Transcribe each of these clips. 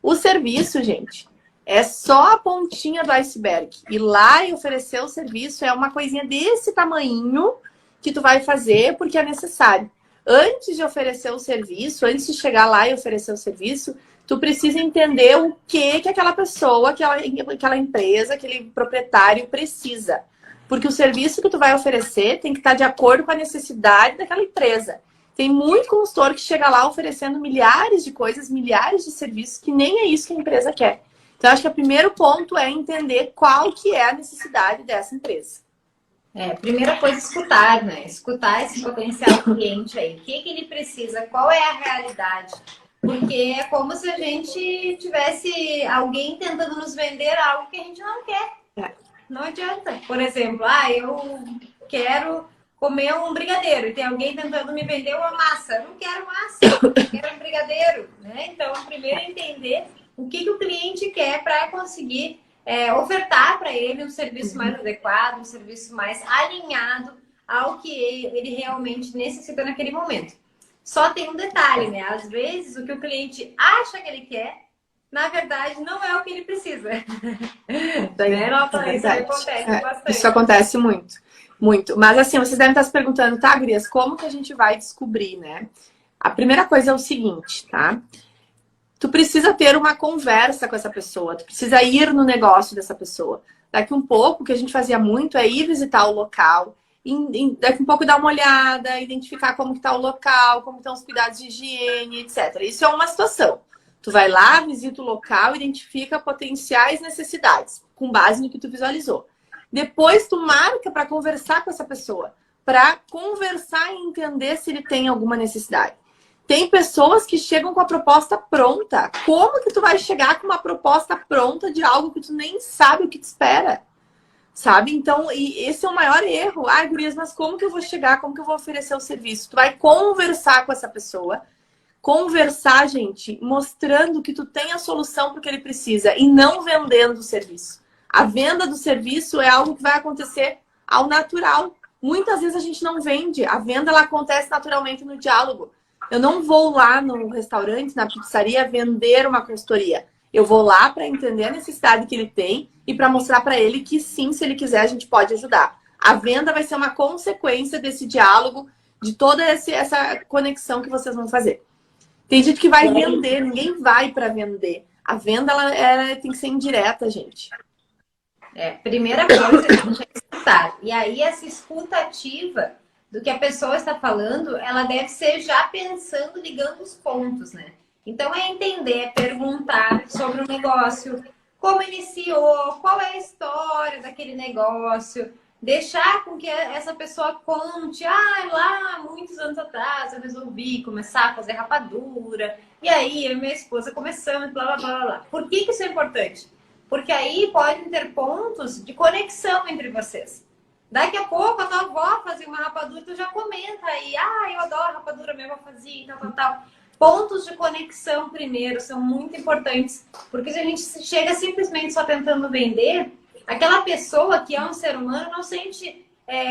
O serviço, gente, é só a pontinha do iceberg. Ir lá e oferecer o serviço é uma coisinha desse tamanho que tu vai fazer porque é necessário. Antes de oferecer o serviço, antes de chegar lá e oferecer o serviço, tu precisa entender o que aquela pessoa, aquela empresa, aquele proprietário precisa. Porque o serviço que tu vai oferecer tem que estar de acordo com a necessidade daquela empresa. Tem muito consultor que chega lá oferecendo milhares de coisas, milhares de serviços, que nem é isso que a empresa quer. Então, acho que o primeiro ponto é entender qual que é a necessidade dessa empresa. Primeira coisa, escutar, né? Escutar esse potencial cliente aí. O que ele precisa? Qual é a realidade? Porque é como se a gente tivesse alguém tentando nos vender algo que a gente não quer. Não adianta. Por exemplo, eu quero comer um brigadeiro e tem alguém tentando me vender uma massa. Eu não quero massa, eu quero um brigadeiro, né? Então, primeiro entender o que o cliente quer para conseguir ofertar para ele um serviço mais adequado, um serviço mais alinhado ao que ele realmente necessita naquele momento. Só tem um detalhe, né? Às vezes, o que o cliente acha que ele quer, na verdade, não é o que ele precisa. Isso acontece bastante. Isso acontece muito, muito. Mas assim, vocês devem estar se perguntando, tá, gurias, como que a gente vai descobrir, né? A primeira coisa é o seguinte, tá? Tu precisa ter uma conversa com essa pessoa, tu precisa ir no negócio dessa pessoa. Daqui um pouco, o que a gente fazia muito é ir visitar o local, daqui um pouco dar uma olhada, identificar como que tá o local, como estão os cuidados de higiene, etc. Isso é uma situação. Tu vai lá, visita o local, identifica potenciais necessidades, com base no que tu visualizou. Depois tu marca para conversar com essa pessoa, para conversar e entender se ele tem alguma necessidade. Tem pessoas que chegam com a proposta pronta. Como que tu vai chegar com uma proposta pronta de algo que tu nem sabe o que te espera? Sabe? Então, esse é o maior erro. Ai, gurias, mas como que eu vou chegar? Como que eu vou oferecer o serviço? Tu vai conversar com essa pessoa. Conversar, gente, mostrando que tu tem a solução para o que ele precisa e não vendendo o serviço. A venda do serviço é algo que vai acontecer ao natural. Muitas vezes a gente não vende. A venda, ela acontece naturalmente no diálogo. Eu não vou lá no restaurante, na pizzaria, vender uma consultoria. Eu vou lá para entender a necessidade que ele tem e para mostrar para ele que sim, se ele quiser, a gente pode ajudar. A venda vai ser uma consequência desse diálogo, de toda essa conexão que vocês vão fazer. Tem gente que vai vender, ninguém vai para vender. A venda ela tem que ser indireta, gente. Primeira coisa, a gente é escutar. E aí, essa escuta ativa do que a pessoa está falando, ela deve ser já pensando, ligando os pontos, né? Então, é entender, perguntar sobre o negócio, como iniciou, qual é a história daquele negócio, deixar com que essa pessoa conte, lá, muitos anos atrás, eu resolvi começar a fazer rapadura, e aí eu e minha esposa começamos, blá, blá, blá, blá. Por que isso é importante? Porque aí podem ter pontos de conexão entre vocês. Daqui a pouco a tua avó fazia uma rapadura e tu já comenta aí, eu adoro rapadura, minha avó fazia, tal. Pontos de conexão primeiro são muito importantes, porque se a gente chega simplesmente só tentando vender, aquela pessoa que é um ser humano não sente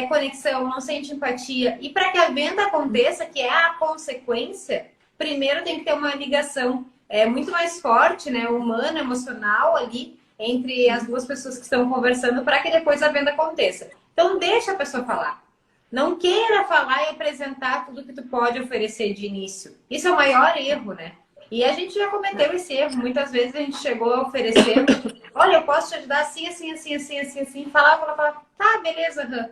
conexão, não sente empatia. E para que a venda aconteça, que é a consequência, primeiro tem que ter uma ligação muito mais forte, né, humana, emocional ali, entre as duas pessoas que estão conversando para que depois a venda aconteça. Então, deixa a pessoa falar. Não queira falar e apresentar tudo que tu pode oferecer de início. Isso é o maior erro, né? E a gente já cometeu esse erro. Muitas vezes a gente chegou oferecendo, olha, eu posso te ajudar assim, assim, assim, assim, assim, assim. Falava, tá, beleza.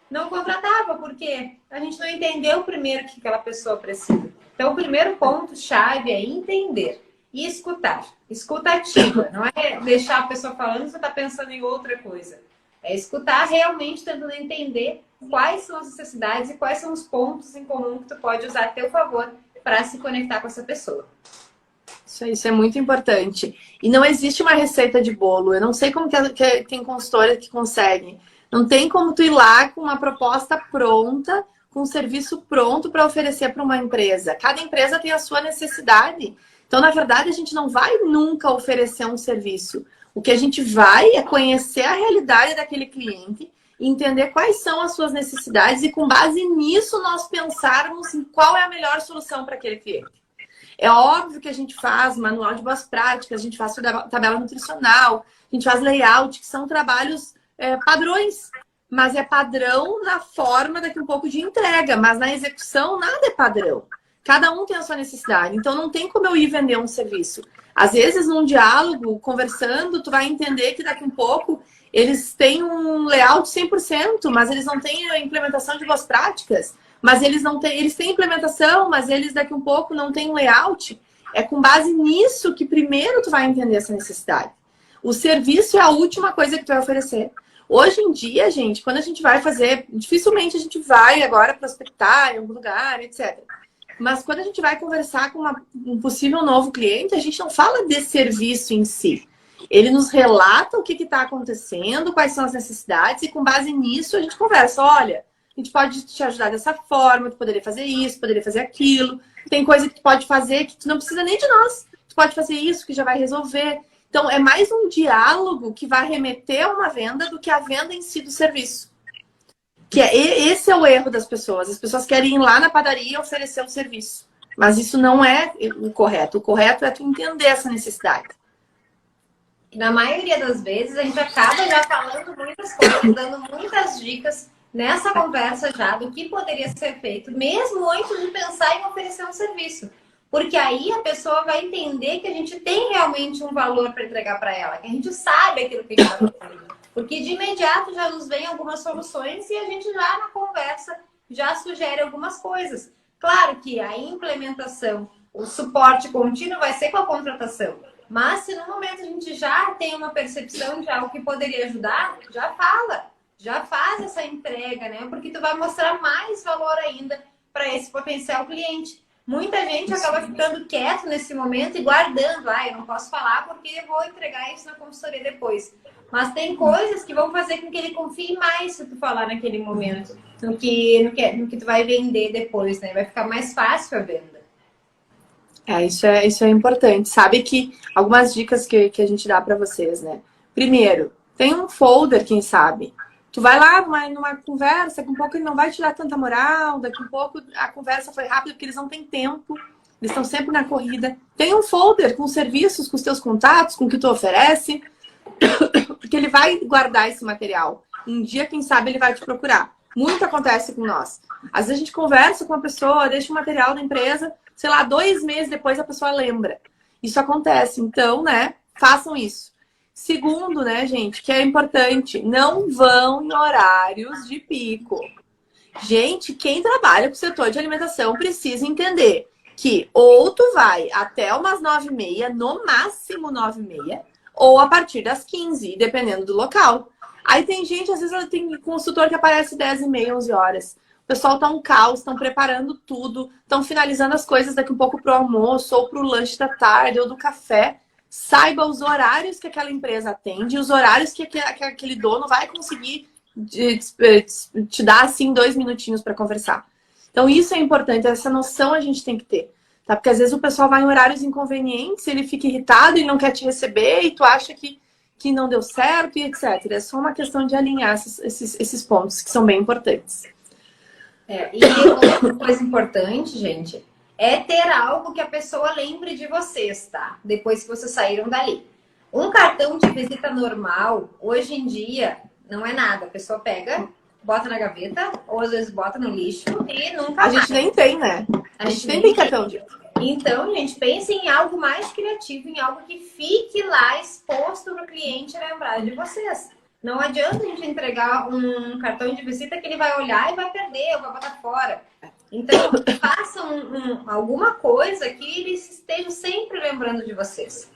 Não contratava, porque a gente não entendeu primeiro o que aquela pessoa precisa. Então, o primeiro ponto-chave é entender e escutar. Escuta ativa, não é deixar a pessoa falando e você está pensando em outra coisa. É escutar realmente tentando entender quais são as necessidades e quais são os pontos em comum que tu pode usar a teu favor para se conectar com essa pessoa. Isso é muito importante. E não existe uma receita de bolo. Eu não sei como que tem consultora que consegue. Não tem como tu ir lá com uma proposta pronta, com um serviço pronto para oferecer para uma empresa. Cada empresa tem a sua necessidade. Então, na verdade, a gente não vai nunca oferecer um serviço. O que a gente vai é conhecer a realidade daquele cliente, entender quais são as suas necessidades e, com base nisso, nós pensarmos em qual é a melhor solução para aquele cliente. É óbvio que a gente faz manual de boas práticas, a gente faz tabela nutricional, a gente faz layout, que são trabalhos padrões. Mas é padrão na forma daqui um pouco de entrega, mas na execução nada é padrão. Cada um tem a sua necessidade. Então não tem como eu ir vender um serviço. Às vezes, num diálogo, conversando, tu vai entender que daqui um pouco eles têm um layout 100%, mas eles não têm a implementação de boas práticas. Mas eles não têm, eles têm implementação, mas eles daqui um pouco não têm um layout. É com base nisso que primeiro tu vai entender essa necessidade. O serviço é a última coisa que tu vai oferecer. Hoje em dia, gente, quando a gente vai fazer, dificilmente a gente vai agora prospectar em algum lugar, etc. Mas quando a gente vai conversar com um possível novo cliente, a gente não fala de serviço em si. Ele nos relata o que está acontecendo, quais são as necessidades, e com base nisso a gente conversa. Olha, a gente pode te ajudar dessa forma, tu poderia fazer isso, poderia fazer aquilo. Tem coisa que tu pode fazer que tu não precisa nem de nós. Tu pode fazer isso que já vai resolver. Então, é mais um diálogo que vai remeter a uma venda do que a venda em si do serviço. Esse é o erro das pessoas. As pessoas querem ir lá na padaria e oferecer um serviço. Mas isso não é o correto. O correto é tu entender essa necessidade. Na maioria das vezes, a gente acaba já falando muitas coisas, dando muitas dicas nessa conversa já do que poderia ser feito, mesmo antes de pensar em oferecer um serviço. Porque aí a pessoa vai entender que a gente tem realmente um valor para entregar para ela, que a gente sabe aquilo que a gente está fazendo. Porque de imediato já nos vem algumas soluções e a gente já na conversa já sugere algumas coisas. Claro que a implementação, o suporte contínuo vai ser com a contratação. Mas se no momento a gente já tem uma percepção de algo que poderia ajudar, já fala, já faz essa entrega, né? Porque tu vai mostrar mais valor ainda para esse potencial cliente. Muita gente acaba ficando quieto nesse momento e guardando. Eu não posso falar porque eu vou entregar isso na consultoria depois. Mas tem coisas que vão fazer com que ele confie mais se tu falar naquele momento, no que tu vai vender depois, né? Vai ficar mais fácil a venda. Isso é importante. Sabe que algumas dicas que a gente dá para vocês, né? Primeiro, tem um folder, quem sabe. Tu vai lá numa conversa, daqui um pouco ele não vai te dar tanta moral, daqui um pouco a conversa foi rápida porque eles não têm tempo, eles estão sempre na corrida. Tem um folder com serviços, com os teus contatos, com o que tu oferece, porque ele vai guardar esse material. Um dia, quem sabe, ele vai te procurar. Muito acontece com nós. Às vezes a gente conversa com a pessoa, deixa o material da empresa, sei lá, 2 meses depois a pessoa lembra. Isso acontece. Então, né, façam isso. Segundo, né, gente, que é importante, não vão em horários de pico. Gente, quem trabalha com o setor de alimentação precisa entender que ou tu vai até umas 9h30, no máximo 9h30, ou a partir das 15, dependendo do local. Aí tem gente, às vezes ela tem consultor que aparece 10h30, 11 horas. O pessoal tá um caos, estão preparando tudo, estão finalizando as coisas daqui um pouco pro almoço, ou pro lanche da tarde, ou do café. Saiba os horários que aquela empresa atende, os horários que aquele dono vai conseguir te dar, assim, 2 minutinhos para conversar. Então, isso é importante, essa noção a gente tem que ter. Tá? Porque às vezes o pessoal vai em horários inconvenientes, ele fica irritado, ele não quer te receber e tu acha que não deu certo e etc. É só uma questão de alinhar esses pontos que são bem importantes. E outra coisa importante, gente, é ter algo que a pessoa lembre de vocês, tá? Depois que vocês saíram dali. Um cartão de visita normal, hoje em dia, não é nada. A pessoa pega, bota na gaveta, ou às vezes bota no lixo e nunca mais. A gente nem tem, né? A gente nem tem cartão de... Então, gente, pense em algo mais criativo, em algo que fique lá exposto para o cliente lembrar de vocês. Não adianta a gente entregar um cartão de visita que ele vai olhar e vai perder, ou vai botar fora. Então, façam alguma coisa que eles estejam sempre lembrando de vocês.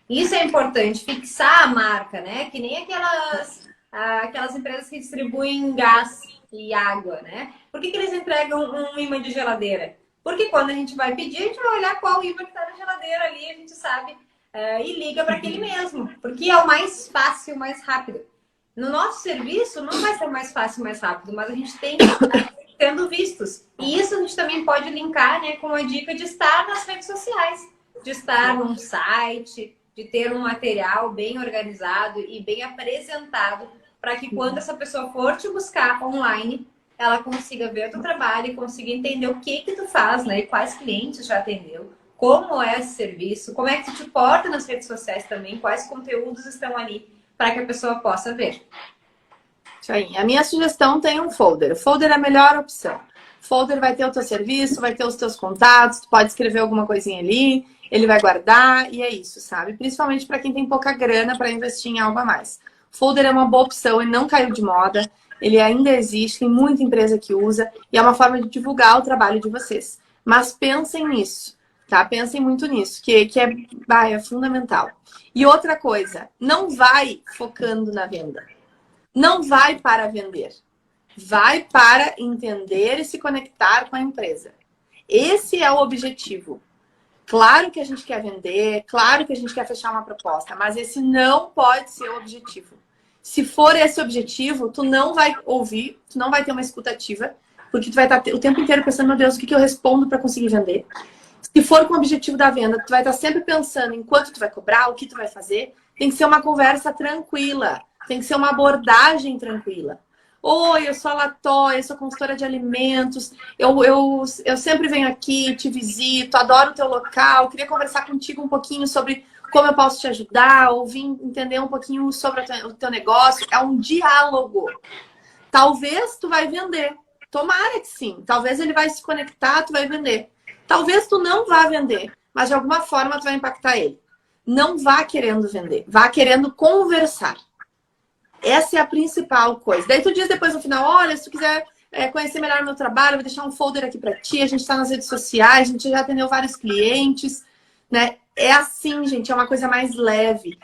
Isso é importante, fixar a marca, né? Que nem aquelas empresas que distribuem gás e água, né? Por que eles entregam um imã de geladeira? Porque quando a gente vai pedir, a gente vai olhar qual imã que está na geladeira ali, a gente sabe, e liga para aquele mesmo. Porque é o mais fácil, mais rápido. No nosso serviço, não vai ser mais fácil, mais rápido, mas a gente tem que estar sendo vistos. E isso a gente também pode linkar, né, com a dica de estar nas redes sociais, de estar num site, de ter um material bem organizado e bem apresentado, para que quando essa pessoa for te buscar online, ela consiga ver o teu trabalho e consiga entender o que tu faz, né, e quais clientes já atendeu, como é esse serviço, como é que tu te porta nas redes sociais também, quais conteúdos estão ali para que a pessoa possa ver. Isso aí. A minha sugestão tem um folder. O folder é a melhor opção. O folder vai ter o teu serviço, vai ter os teus contatos, tu pode escrever alguma coisinha ali, ele vai guardar e é isso, sabe? Principalmente para quem tem pouca grana para investir em algo a mais. O folder é uma boa opção, ele não caiu de moda, ele ainda existe, tem muita empresa que usa e é uma forma de divulgar o trabalho de vocês. Mas pensem nisso, tá? Pensem muito nisso, que é fundamental. E outra coisa, não vai focando na venda. Não vai para vender. Vai para entender e se conectar com a empresa. Esse é o objetivo. Claro que a gente quer vender, claro que a gente quer fechar uma proposta, mas esse não pode ser o objetivo. Se for esse o objetivo, tu não vai ouvir, tu não vai ter uma escuta ativa, porque tu vai estar o tempo inteiro pensando, meu Deus, o que eu respondo para conseguir vender? Se for com o objetivo da venda, tu vai estar sempre pensando em quanto tu vai cobrar, o que tu vai fazer. Tem que ser uma conversa tranquila. Tem que ser uma abordagem tranquila. Oi, eu sou a Latóia, eu sou consultora de alimentos, eu sempre venho aqui, te visito, adoro o teu local, queria conversar contigo um pouquinho sobre como eu posso te ajudar, ou vim entender um pouquinho sobre o teu negócio. É um diálogo. Talvez tu vai vender. Tomara que sim. Talvez ele vai se conectar, tu vai vender. Talvez tu não vá vender, mas de alguma forma tu vai impactar ele. Não vá querendo vender, vá querendo conversar. Essa é a principal coisa. Daí tu diz depois no final, olha, se tu quiser conhecer melhor o meu trabalho, eu vou deixar um folder aqui pra ti, a gente tá nas redes sociais, a gente já atendeu vários clientes, né? É assim, gente, é uma coisa mais leve.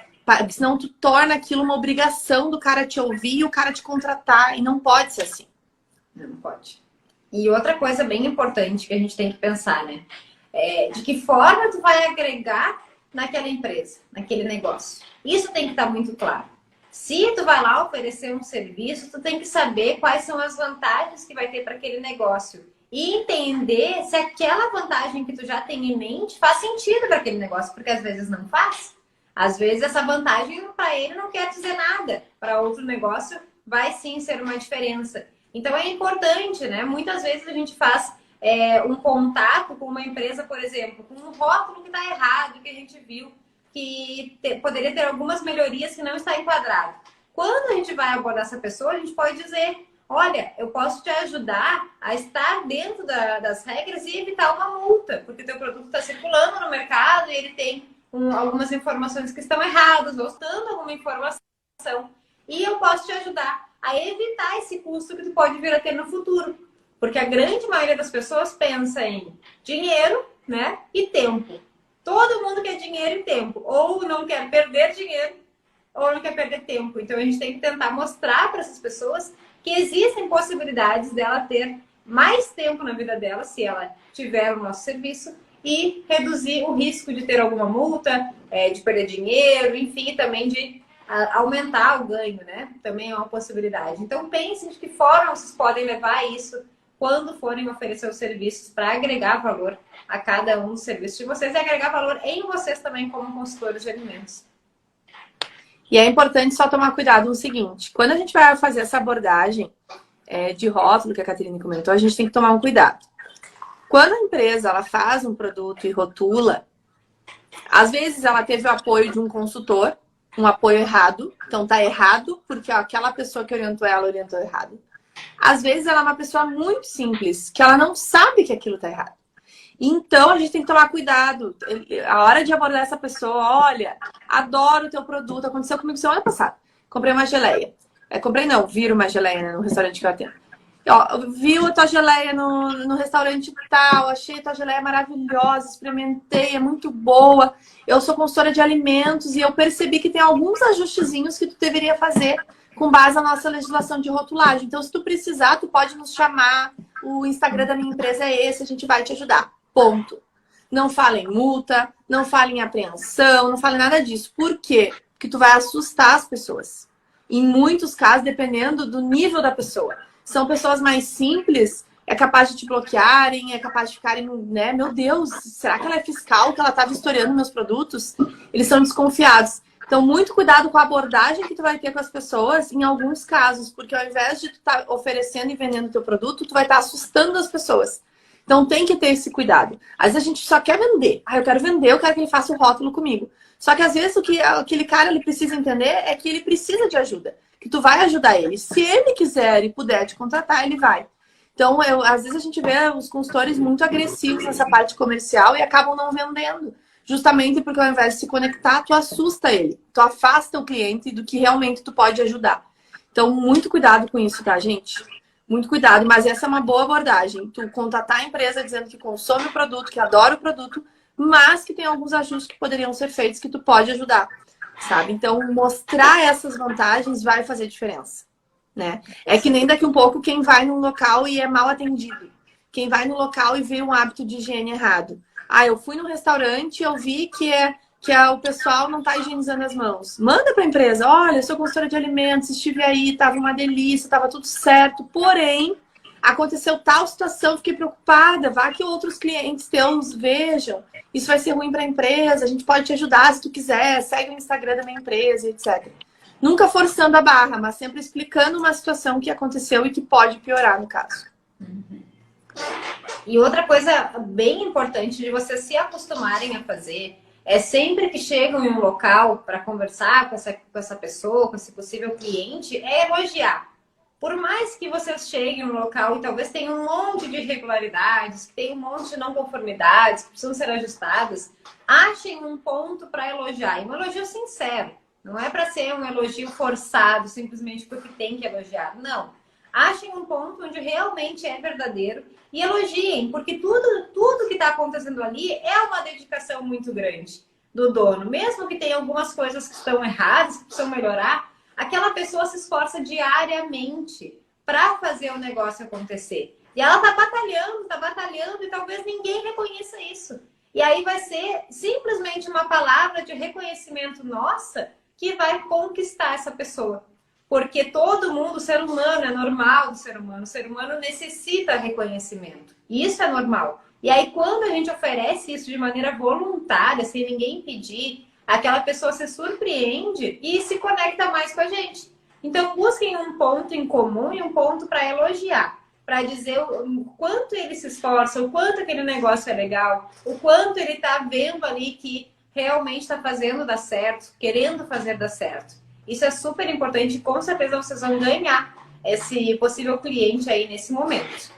Senão tu torna aquilo uma obrigação do cara te ouvir e o cara te contratar. E não pode ser assim. Não pode. E outra coisa bem importante que a gente tem que pensar, né? De que forma tu vai agregar naquela empresa, naquele negócio. Isso tem que estar muito claro. Se tu vai lá oferecer um serviço, tu tem que saber quais são as vantagens que vai ter para aquele negócio. E entender se aquela vantagem que tu já tem em mente faz sentido para aquele negócio, porque às vezes não faz. Às vezes essa vantagem para ele não quer dizer nada. Para outro negócio vai sim ser uma diferença. Então é importante, né? Muitas vezes a gente faz um contato com uma empresa, por exemplo, com um rótulo que está errado, que a gente viu que poderia ter algumas melhorias que não está enquadrado. Quando a gente vai abordar essa pessoa, a gente pode dizer, olha, eu posso te ajudar a estar dentro das regras e evitar uma multa, porque teu produto está circulando no mercado e ele tem algumas informações que estão erradas, ou dando alguma informação, e eu posso te ajudar a evitar esse custo que tu pode vir a ter no futuro. Porque a grande maioria das pessoas pensa em dinheiro, né, e tempo. Todo mundo quer dinheiro e tempo. Ou não quer perder dinheiro, ou não quer perder tempo. Então, a gente tem que tentar mostrar para essas pessoas que existem possibilidades dela ter mais tempo na vida dela, se ela tiver o nosso serviço, e reduzir o risco de ter alguma multa, de perder dinheiro, enfim, também de aumentar o ganho, né? Também é uma possibilidade. Então, pensem de que forma vocês podem levar isso quando forem oferecer os serviços para agregar valor a cada um dos serviços de vocês e agregar valor em vocês também como consultores de alimentos. E é importante só tomar cuidado no seguinte, quando a gente vai fazer essa abordagem de rótulo que a Caterine comentou, a gente tem que tomar um cuidado. Quando a empresa ela faz um produto e rotula, às vezes ela teve o apoio de um consultor, um apoio errado, então tá errado porque aquela pessoa que orientou ela orientou errado. Às vezes ela é uma pessoa muito simples, que ela não sabe que aquilo tá errado. Então a gente tem que tomar cuidado. A hora de abordar essa pessoa, olha, adoro o teu produto, aconteceu comigo semana passada. Comprei uma geleia. Viro uma geleia, né, no restaurante que eu atendo. Vi a tua geleia no restaurante tal, achei a tua geleia maravilhosa, experimentei, é muito boa. Eu sou consultora de alimentos e eu percebi que tem alguns ajustezinhos que tu deveria fazer com base na nossa legislação de rotulagem. Então, se tu precisar, tu pode nos chamar. O Instagram da minha empresa é esse, a gente vai te ajudar. Ponto. Não fala em multa, não fala em apreensão, não fala em nada disso. Por quê? Porque tu vai assustar as pessoas. Em muitos casos, dependendo do nível da pessoa. São pessoas mais simples, é capaz de te bloquearem, é capaz de ficarem, né? Meu Deus, será que ela é fiscal, que ela tá vistoriando meus produtos? Eles são desconfiados. Então, muito cuidado com a abordagem que tu vai ter com as pessoas em alguns casos, porque ao invés de tu estar oferecendo e vendendo o teu produto, tu vai estar assustando as pessoas. Então tem que ter esse cuidado. Às vezes a gente só quer vender. Eu quero vender, eu quero que ele faça o rótulo comigo. Só que às vezes o que aquele cara ele precisa entender é que ele precisa de ajuda. Que tu vai ajudar ele. Se ele quiser e puder te contratar, ele vai. Então, às vezes a gente vê os consultores muito agressivos nessa parte comercial e acabam não vendendo. Justamente porque ao invés de se conectar, tu assusta ele. Tu afasta o cliente do que realmente tu pode ajudar. Então, muito cuidado com isso, tá, gente? Muito cuidado. Mas essa é uma boa abordagem. Tu contatar a empresa dizendo que consome o produto, que adora o produto, mas que tem alguns ajustes que poderiam ser feitos que tu pode ajudar, sabe? Então, mostrar essas vantagens vai fazer diferença, né? É que nem daqui um pouco quem vai num local e é mal atendido. Quem vai no local e vê um hábito de higiene errado. Eu fui no restaurante e eu vi que o pessoal não está higienizando as mãos. Manda para a empresa, olha, eu sou consultora de alimentos, estive aí, estava uma delícia, estava tudo certo, porém, aconteceu tal situação, fiquei preocupada, vá que outros clientes teus vejam. Isso vai ser ruim para a empresa, a gente pode te ajudar se tu quiser, segue o Instagram da minha empresa, etc. Nunca forçando a barra, mas sempre explicando uma situação que aconteceu e que pode piorar no caso. E outra coisa bem importante de vocês se acostumarem a fazer é sempre que chegam em um local para conversar com essa pessoa, com esse possível cliente, é elogiar. Por mais que vocês cheguem no local e talvez tenham um monte de irregularidades, que tenham um monte de não conformidades que precisam ser ajustadas, achem um ponto para elogiar. E um elogio sincero. Não é para ser um elogio forçado, simplesmente porque tem que elogiar. Não. Achem um ponto onde realmente é verdadeiro e elogiem, porque tudo que está acontecendo ali é uma dedicação muito grande do dono. Mesmo que tenha algumas coisas que estão erradas, que precisam melhorar, aquela pessoa se esforça diariamente para fazer o negócio acontecer. E ela está batalhando e talvez ninguém reconheça isso. E aí vai ser simplesmente uma palavra de reconhecimento nossa que vai conquistar essa pessoa. Porque todo mundo, o ser humano, é normal do ser humano. O ser humano necessita reconhecimento. E isso é normal. E aí, quando a gente oferece isso de maneira voluntária, sem ninguém pedir, aquela pessoa se surpreende e se conecta mais com a gente. Então, busquem um ponto em comum e um ponto para elogiar. Para dizer o quanto ele se esforça, o quanto aquele negócio é legal, o quanto ele está vendo ali que realmente está fazendo dar certo, querendo fazer dar certo. Isso é super importante e com certeza vocês vão ganhar esse possível cliente aí nesse momento.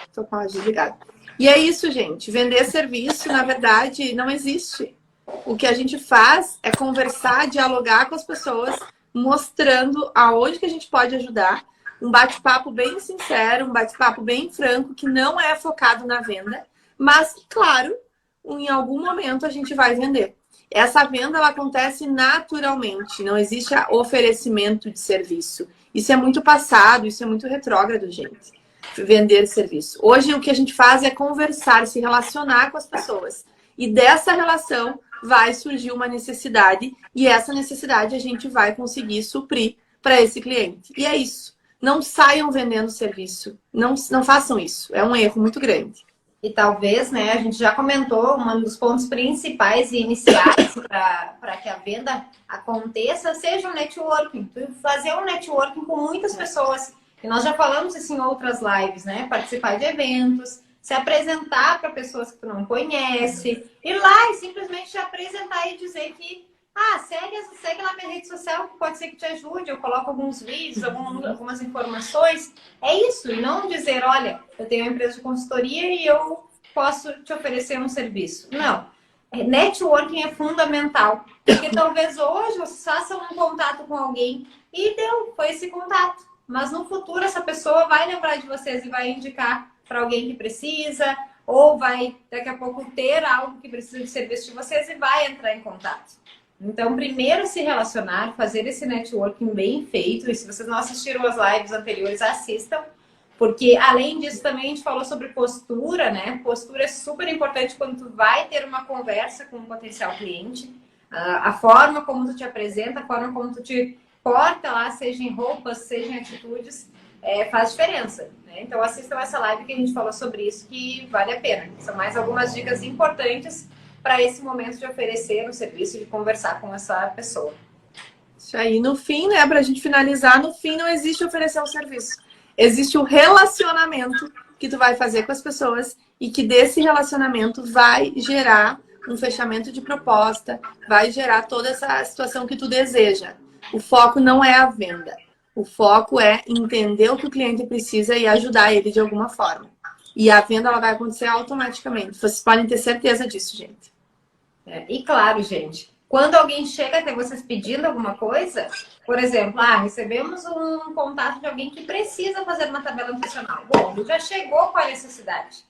Estou com a desligada. E é isso, gente. Vender serviço, na verdade, não existe. O que a gente faz é conversar, dialogar com as pessoas, mostrando aonde que a gente pode ajudar. Um bate-papo bem sincero, um bate-papo bem franco, que não é focado na venda, mas, claro, em algum momento a gente vai vender. Essa venda ela acontece naturalmente, não existe oferecimento de serviço. Isso é muito passado, isso é muito retrógrado, gente. Vender serviço. Hoje o que a gente faz é conversar, se relacionar com as pessoas. E dessa relação vai surgir uma necessidade e essa necessidade a gente vai conseguir suprir para esse cliente. E é isso. Não saiam vendendo serviço. Não façam isso. É um erro muito grande. E talvez, né, a gente já comentou, um dos pontos principais e iniciais para que a venda aconteça seja o networking. Fazer um networking com muitas pessoas. E nós já falamos isso em outras lives, né? Participar de eventos, se apresentar para pessoas que tu não conhece, ir lá e simplesmente te apresentar e dizer que segue lá minha rede social que pode ser que te ajude, eu coloco alguns vídeos, algumas informações. É isso, e não dizer, olha, eu tenho uma empresa de consultoria e eu posso te oferecer um serviço. Não. Networking é fundamental, porque talvez hoje vocês façam um contato com alguém e foi esse contato. Mas no futuro essa pessoa vai lembrar de vocês e vai indicar para alguém que precisa, ou vai daqui a pouco ter algo que precisa de serviço de vocês e vai entrar em contato. Então, primeiro se relacionar, fazer esse networking bem feito. E se vocês não assistiram as lives anteriores, assistam. Porque, além disso, também a gente falou sobre postura, né? Postura é super importante quando tu vai ter uma conversa com um potencial cliente. A forma como tu te apresenta, a forma como tu te porta lá, seja em roupas, seja em atitudes, faz diferença, né? Então, assistam essa live que a gente falou sobre isso, que vale a pena. São mais algumas dicas importantes para esse momento de oferecer um serviço, de conversar com essa pessoa. Isso aí, no fim, né, para a gente finalizar, no fim não existe oferecer um serviço. Existe o relacionamento que tu vai fazer com as pessoas e que desse relacionamento vai gerar um fechamento de proposta, vai gerar toda essa situação que tu deseja. O foco não é a venda. O foco é entender o que o cliente precisa e ajudar ele de alguma forma. E a venda ela vai acontecer automaticamente. Vocês podem ter certeza disso, gente. E claro, gente, quando alguém chega até vocês pedindo alguma coisa, por exemplo, recebemos um contato de alguém que precisa fazer uma tabela nutricional. Bom, já chegou com a necessidade.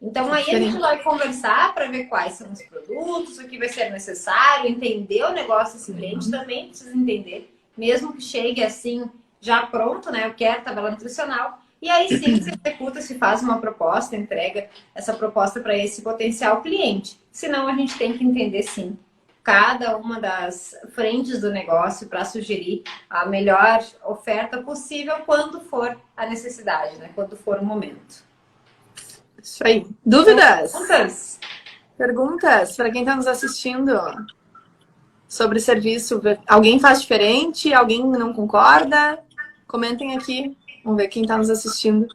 Então aí a gente vai conversar para ver quais são os produtos, o que vai ser necessário, entender o negócio desse cliente, também precisa entender, mesmo que chegue assim, já pronto, né? Eu quero tabela nutricional. E aí sim se executa, se faz uma proposta, entrega essa proposta para esse potencial cliente. Senão a gente tem que entender sim cada uma das frentes do negócio para sugerir a melhor oferta possível quando for a necessidade, né? Quando for o momento. Isso aí. Dúvidas? Perguntas? Perguntas para quem está nos assistindo sobre serviço. Alguém faz diferente? Alguém não concorda? Comentem aqui. Vamos ver quem está nos assistindo.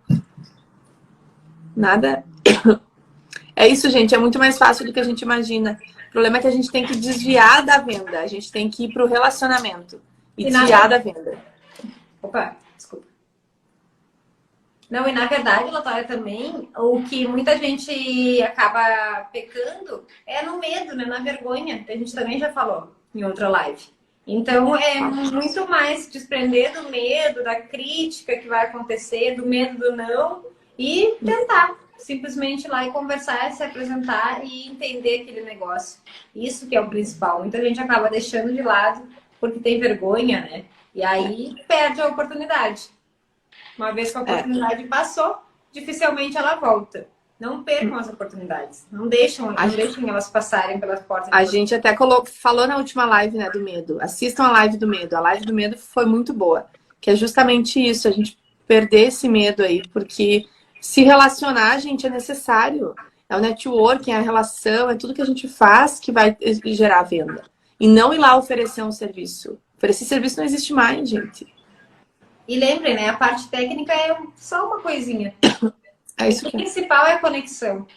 Nada? É isso, gente. É muito mais fácil do que a gente imagina. O problema é que a gente tem que desviar da venda. A gente tem que ir para o relacionamento e desviar da venda. Opa, desculpa. Não, e na verdade, Natália, também, o que muita gente acaba pecando é no medo, né? Na vergonha. A gente também já falou em outra live. Então, é muito mais desprender do medo, da crítica que vai acontecer, do medo do não, e tentar simplesmente ir lá e conversar, se apresentar e entender aquele negócio. Isso que é o principal. Muita gente acaba deixando de lado porque tem vergonha, né? E aí perde a oportunidade. Uma vez que a oportunidade passou, dificilmente ela volta. Não percam as oportunidades. Não deixem elas passarem pelas portas. A gente até falou na última live, né, do medo. Assistam a live do medo. A live do medo foi muito boa. Que é justamente isso, a gente perder esse medo aí. Porque se relacionar, gente, é necessário. É o networking, é a relação, é tudo que a gente faz que vai gerar venda. E não ir lá oferecer um serviço. Oferecer serviço não existe mais, gente. E lembrem, né? A parte técnica é só uma coisinha. É isso o principal é a conexão.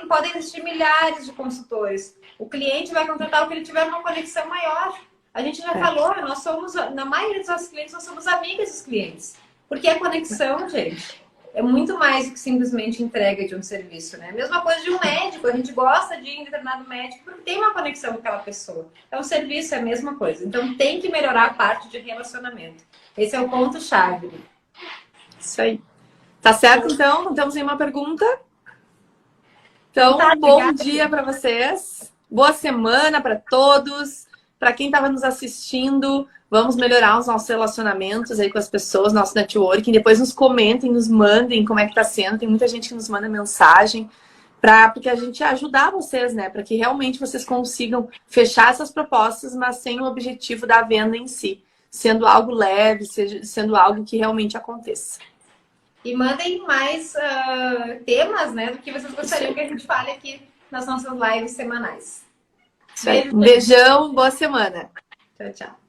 Podem existir milhares de consultores. O cliente vai contratar o que ele tiver uma conexão maior. A gente já falou, nós somos, na maioria dos nossos clientes, nós somos amigas dos clientes. Porque a conexão, gente, é muito mais do que simplesmente entrega de um serviço, né? Mesma coisa de um médico. A gente gosta de ir em determinado médico porque tem uma conexão com aquela pessoa. Então, o serviço é a mesma coisa. Então, tem que melhorar a parte de relacionamento. Esse é o ponto-chave. Isso aí. Tá certo, então? Não temos nenhuma pergunta? Então, bom obrigada, dia para vocês. Boa semana para todos. Para quem estava nos assistindo, vamos melhorar os nossos relacionamentos aí com as pessoas, nosso networking. Depois nos comentem, nos mandem como é que tá sendo. Tem muita gente que nos manda mensagem porque a gente ajudar vocês, né? Para que realmente vocês consigam fechar essas propostas, mas sem o objetivo da venda em si. Sendo algo leve, sendo algo que realmente aconteça. E mandem mais temas, né? Do que vocês gostariam que a gente fale aqui nas nossas lives semanais. Um beijão, boa semana. Tchau, tchau.